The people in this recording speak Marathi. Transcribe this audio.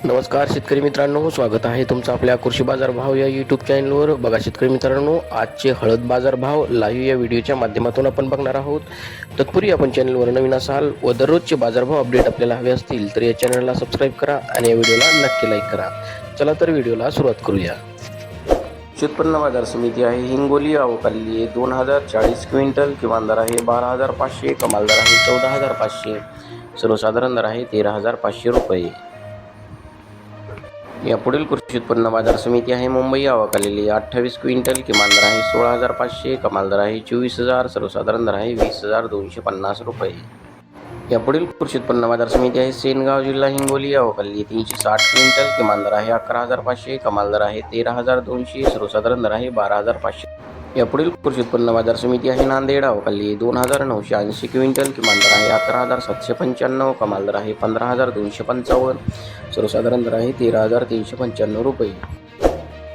नमस्कार शेतकरी मित्रांनो, स्वागत आहे तुमचं आपल्या कृषी बाजार भाव या यूट्यूब चॅनलवर. बघा शेतकरी मित्रांनो, आजचे हळद बाजार भाव लाईव्ह या व्हिडिओच्या माध्यमातून आपण बघणार आहोत. तत्पूर्वी आपण चॅनलवर नवीन असाल व दररोजचे बाजारभाव अपडेट आपल्याला हवे असतील तर या चॅनलला सबस्क्राईब करा आणि या व्हिडिओला नक्की लाईक करा. चला तर व्हिडिओला सुरुवात करूया. उत्पन्न बाजार समिती आहे हिंगोली. आवक आलेली आहे 2040 क्विंटल. किमान दर आहे 12,500, कमाल दर आहे 14,500, सर्वसाधारण दर आहे 13,500 रुपये. या पुढील कृषी उत्पन्न बाजार समिती आहे मुंबई. आवक आलेली 28 क्विंटल. किमान दर आहे 16,500, कमाल दर आहे 24,000, सर्वसाधारण दर आहे 20,250 रुपये. या पुढील कृषी उत्पन्न बाजार समिती आहे सेनगाव, जिल्हा हिंगोली. आवक आलेली 360 क्विंटल. किमान दर आहे 11,500, कमाल दर आहे 13,200, सर्वसाधारण दर आहे 12,500. या पुढील कृषी उत्पन्न बाजार समिती आहे नांदेड. आवक आलेली 2,980 क्विंटल. किमान दर आहे 11,795, कमाल दर आहे 15,255, सर्वसाधारण दर आहे 13,395 रुपये.